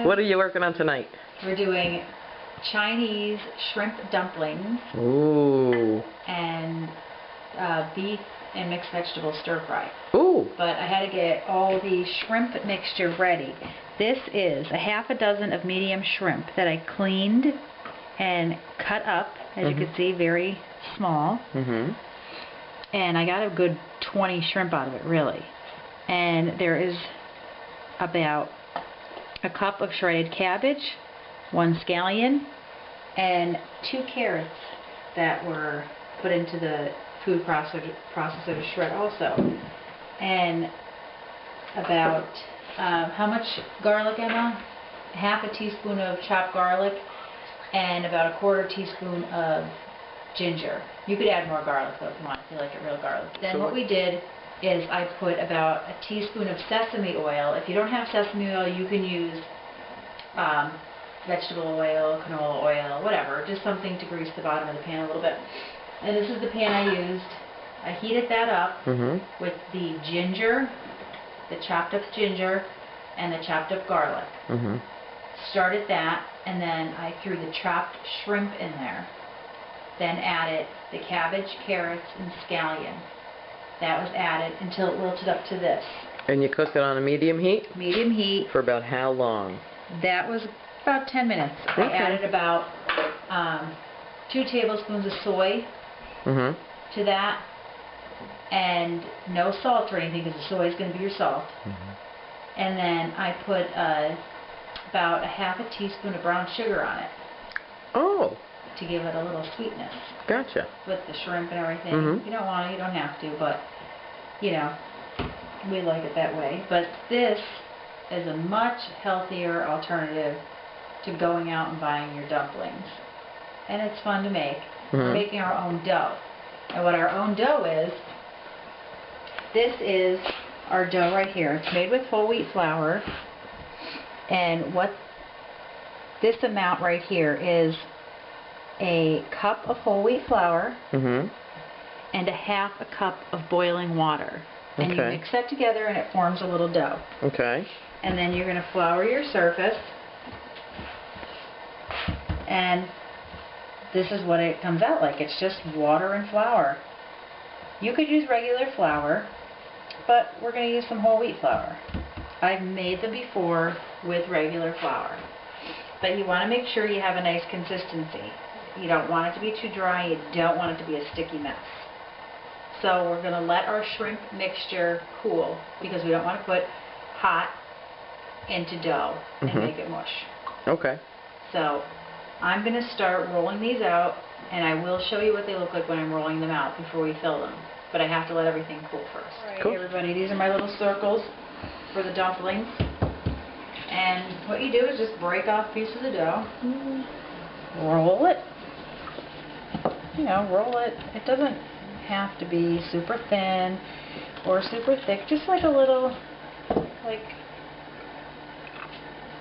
What are you working on tonight? We're doing Chinese shrimp dumplings. Ooh. And beef and mixed vegetable stir fry. Ooh. But I had to get all the shrimp mixture ready. This is a half a dozen of medium shrimp that I cleaned and cut up, as you can see, very small. And I got a good 20 shrimp out of it, really. And there is about a cup of shredded cabbage, 1 scallion, and 2 carrots that were put into the food processor to shred also. And about, how much garlic, Emma? Half a teaspoon of chopped garlic and about a 1/4 teaspoon of ginger. You could add more garlic though if you want, if you like it real garlic. Then what we did is I put about a teaspoon of sesame oil. If you don't have sesame oil, you can use vegetable oil, canola oil, whatever, just something to grease the bottom of the pan a little bit. And this is the pan I used. I heated that up with the ginger, the chopped up ginger, and the chopped up garlic. Started that, and then I threw the chopped shrimp in there. Then added the cabbage, carrots, and scallion. That was added until it wilted up to this. And you cooked it on a medium heat? Medium heat. For about how long? That was about 10 minutes. I added about 2 tablespoons of soy to that, and no salt or anything because the soy is going to be your salt. And then I put about a half a teaspoon of brown sugar on it. Oh. To give it a little sweetness. Gotcha. With the shrimp and everything. You don't want to, you don't have to, but you know, we like it that way. But this is a much healthier alternative to going out and buying your dumplings. And it's fun to make. We're making our own dough. And what our own dough is, this is our dough right here. It's made with whole wheat flour. And what this amount right here is a cup of whole wheat flour and a half a cup of boiling water. And you mix that together and it forms a little dough. And then you're going to flour your surface. And this is what it comes out like. It's just water and flour. You could use regular flour, but we're going to use some whole wheat flour. I've made them before with regular flour. But you want to make sure you have a nice consistency. You don't want it to be too dry. You don't want it to be a sticky mess. So we're going to let our shrimp mixture cool because we don't want to put hot into dough and make it mush. So I'm going to start rolling these out, and I will show you what they look like when I'm rolling them out before we fill them. But I have to let everything cool first. Alright, everybody, these are my little circles for the dumplings. And what you do is just break off pieces of dough, roll it, you know, roll it. It doesn't have to be super thin or super thick, just like a little, like...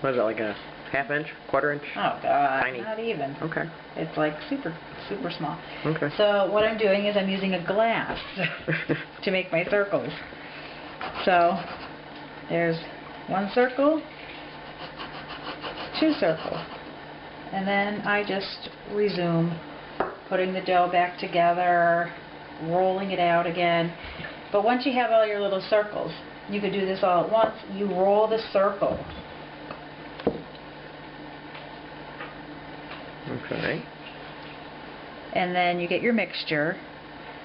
What is it, like a ½ inch, 1/4 inch? Oh God, tiny. Not even. Okay. It's like super, super small. Okay. So what I'm doing is I'm using a glass to make my circles. So there's 1 circle, 2 circles, and then I just resume putting the dough back together, rolling it out again. But once you have all your little circles, you could do this all at once. You roll the circle. Okay. And then you get your mixture,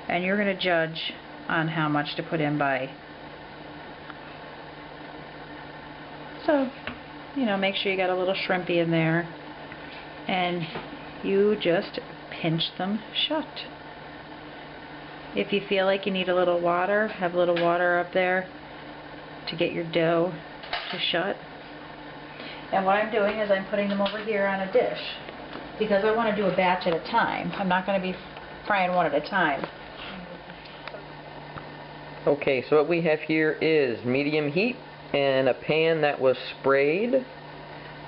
and you're going to judge on how much to put in by. So, you know, make sure you got a little shrimpy in there, and you just pinch them shut. If you feel like you need a little water, have a little water up there to get your dough to shut. And what I'm doing is I'm putting them over here on a dish because I want to do a batch at a time. I'm not going to be frying one at a time. Okay, so what we have here is medium heat and a pan that was sprayed,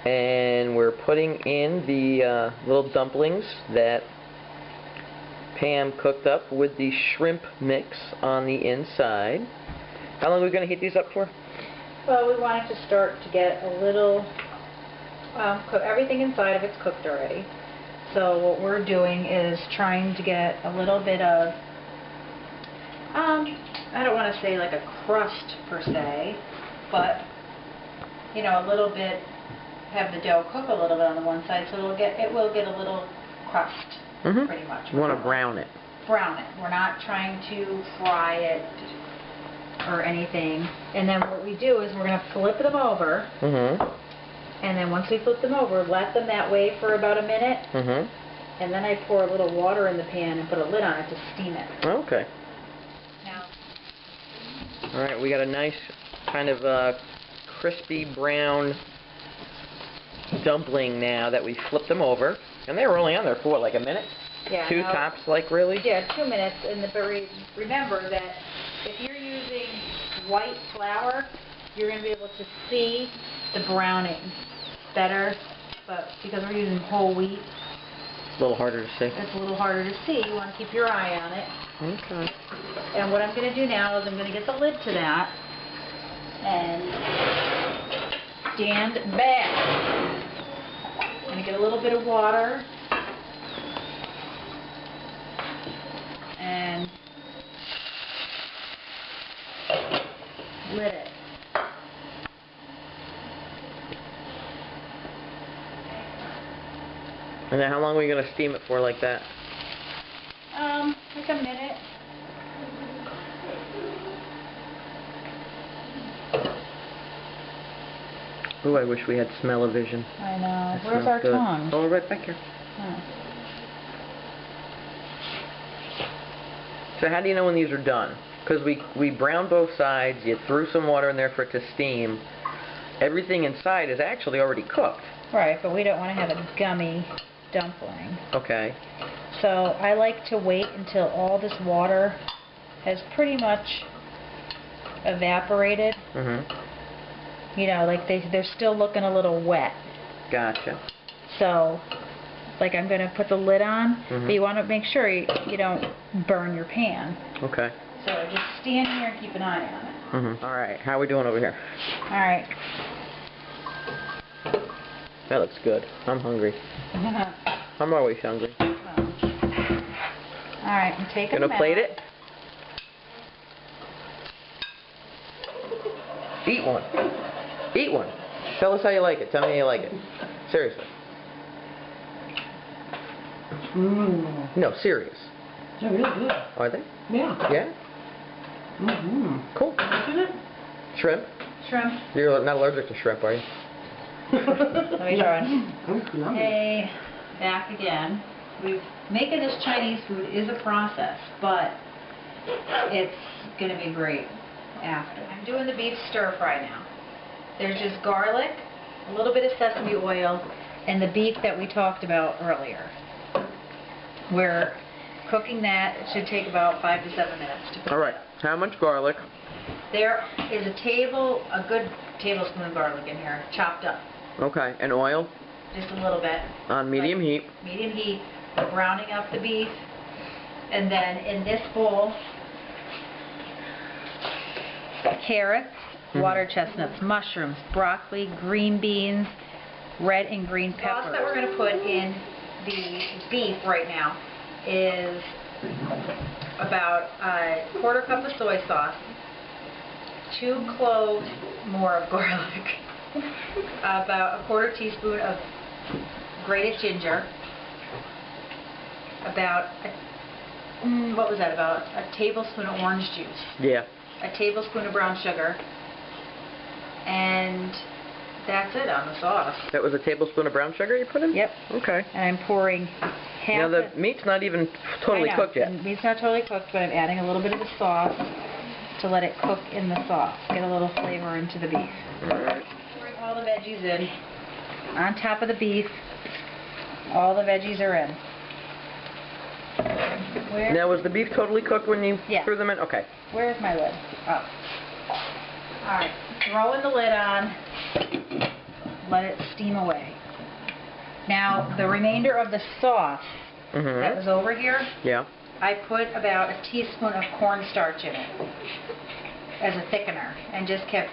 and we're putting in the little dumplings that Pam cooked up with the shrimp mix on the inside. How long are we going to heat these up for? Well, we want it to start to get a little everything inside of it's cooked already. So what we're doing is trying to get a little bit of, I don't want to say like a crust per se, but you know, a little bit, have the dough cook a little bit on the one side, so it will get a little crust, pretty much. You want to brown it. Brown it. We're not trying to fry it or anything. And then what we do is we're going to flip them over. And then once we flip them over, let them that way for about a minute. And then I pour a little water in the pan and put a lid on it to steam it. Okay. Now, all right, we got a nice kind of crispy brown dumpling now that we flipped them over. And they were only on there for what, like a minute? yeah, Two now, tops, like, really? Yeah, 2 minutes. And remember that if you're using white flour, you're going to be able to see the browning better. But because we're using whole wheat, It's a little harder to see. it's a little harder to see. You want to keep your eye on it. Okay. And what I'm going to do now is I'm going to get the lid to that and stand back. I'm going to get a little bit of water and lid it. And then how long are we going to steam it for like that? Like a minute. Ooh, I wish we had smell-o-vision. I know. That Where's smells our good. tongue? Oh, right back here. Oh. So how do you know when these are done? Because we browned both sides, you threw some water in there for it to steam. Everything inside is actually already cooked. Right, but we don't want to have a gummy dumpling. Okay. So I like to wait until all this water has pretty much evaporated. You know, like they're still looking a little wet. Gotcha. So, like I'm going to put the lid on, but you want to make sure you don't burn your pan. Okay. So just stand here and keep an eye on it. All right. How are we doing over here? All right. That looks good. I'm hungry. I'm always hungry. All right, I'm taking them Gonna out. plate it? Eat one. Eat one. Tell us how you like it. Tell me how you like it. Seriously. No, serious. They're really good. Are they? Yeah. Yeah? Cool. Isn't it? Shrimp? Shrimp. You're not allergic to shrimp, are you? Let me try one. Oh, yummy. Hey, back again. Making this Chinese food is a process, but it's going to be great after. I'm doing the beef stir fry now. There's just garlic, a little bit of sesame oil, and the beef that we talked about earlier. We're cooking that. It should take about 5 to 7 minutes to cook. All right. How much garlic? There is a good tablespoon of garlic in here, chopped up. Okay. And oil? Just a little bit. On medium heat. Medium heat. We're browning up the beef. And then in this bowl, carrots, water chestnuts, mushrooms, broccoli, green beans, red and green peppers. The sauce that we're going to put in the beef right now is about a quarter cup of soy sauce, 2 cloves more of garlic, about a quarter teaspoon of grated ginger, about about a tablespoon of orange juice, Yeah. a tablespoon of brown sugar, and that's it on the sauce. That was a tablespoon of brown sugar you put in? Yep. Okay. And I'm pouring half. Now the meat's not even totally I know, cooked yet. the meat's not totally cooked, but I'm adding a little bit of the sauce to let it cook in the sauce, get a little flavor into the beef. Alright. Pouring all the veggies in on top of the beef. All the veggies are in. Now was the beef totally cooked when you Yeah. threw them in? Okay. Where's my lid? Oh. Alright, throwing the lid on, let it steam away. Now, the remainder of the sauce that was over here, Yeah. I put about a teaspoon of cornstarch in it as a thickener and just kept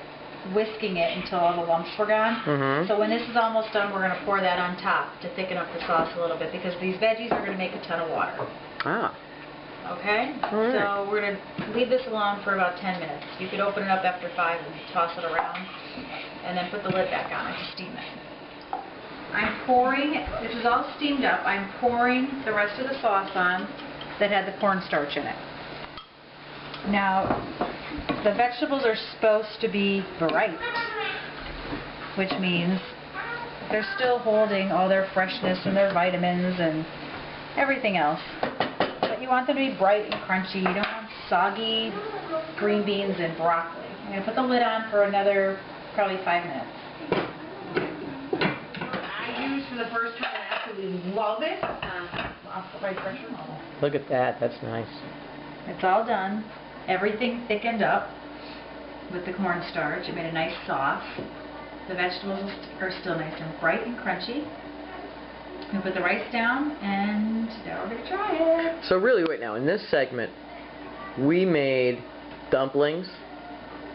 whisking it until all the lumps were gone. Mm-hmm. So when this is almost done, we're going to pour that on top to thicken up the sauce a little bit because these veggies are going to make a ton of water. Ah. Okay? All right. So we're going to leave this alone for about 10 minutes. You could open it up after 5 and toss it around and then put the lid back on it to steam it. I'm pouring, this is all steamed up, I'm pouring the rest of the sauce on that had the cornstarch in it. Now, the vegetables are supposed to be bright, which means they're still holding all their freshness and their vitamins and everything else. But you want them to be bright and crunchy. You don't want soggy green beans and broccoli. I'm going to put the lid on for another probably 5 minutes. I used for the first time and I absolutely love it. Off the right pressure level. Look at that. That's nice. It's all done. Everything thickened up with the cornstarch. It made a nice sauce. The vegetables are still nice and bright and crunchy. We put the rice down and now we're going to try it. So really, wait now, in this segment, we made dumplings.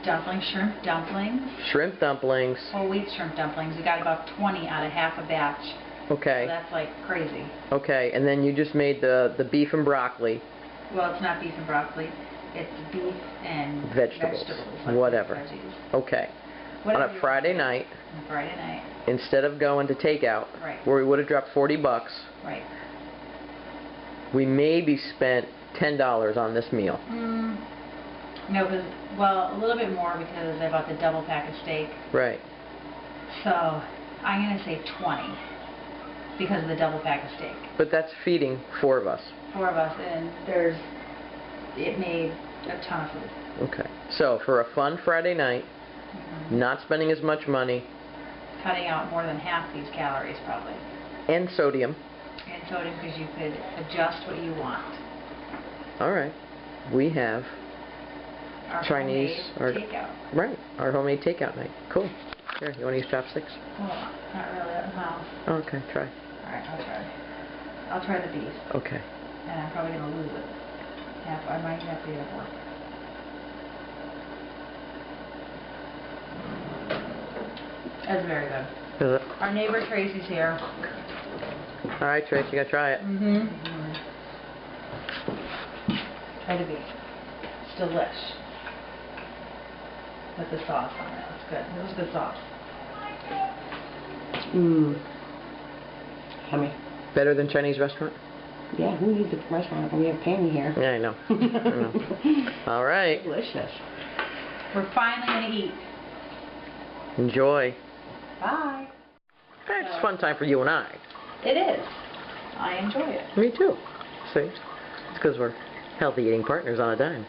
Dumplings, shrimp dumplings. Shrimp dumplings. Whole wheat shrimp dumplings. We got about 20 out of half a batch. Okay. So that's like crazy. Okay, and then you just made the beef and broccoli. Well, it's not beef and broccoli. It's beef and Vegetables. like Whatever. veggies. Okay. Whatever On a Friday night, On a Friday night. instead of going to takeout, Right. where we would have dropped $40, Right. we maybe spent $10 on this meal. No, well, a little bit more because I bought the double pack of steak. Right. So I'm going to say 20 because of the double pack of steak. But that's feeding 4 of us. 4 of us, and it made a ton of food. Okay. So for a fun Friday night, not spending as much money, Cutting out more than half these calories probably. and sodium. And sodium because you could adjust what you want. All right. We have Our Chinese homemade takeout. Right, our homemade takeout night. Cool. Here, you want to use chopsticks? Well, not really. No. Oh, okay, try. Alright, I'll try. I'll try the beef. Okay. And I'm probably going to lose it. I might have to get it work. That's very good. Is it? Our neighbor Tracy's here. All right, Trace, you gotta try it. Try the beef. It's delish. With the sauce on it. It's good. It was good sauce. Yummy. Better than Chinese restaurant? Yeah, who needs a restaurant? We have Pammy here. Yeah, I know. I know. All right. Delicious. We're finally going to eat. Enjoy. Bye. Hey, it's a fun time for you and I. It is. I enjoy it. Me too. See? It's because we're healthy eating partners on a dime.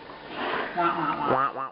Wah, wah, wah. Wah, wah.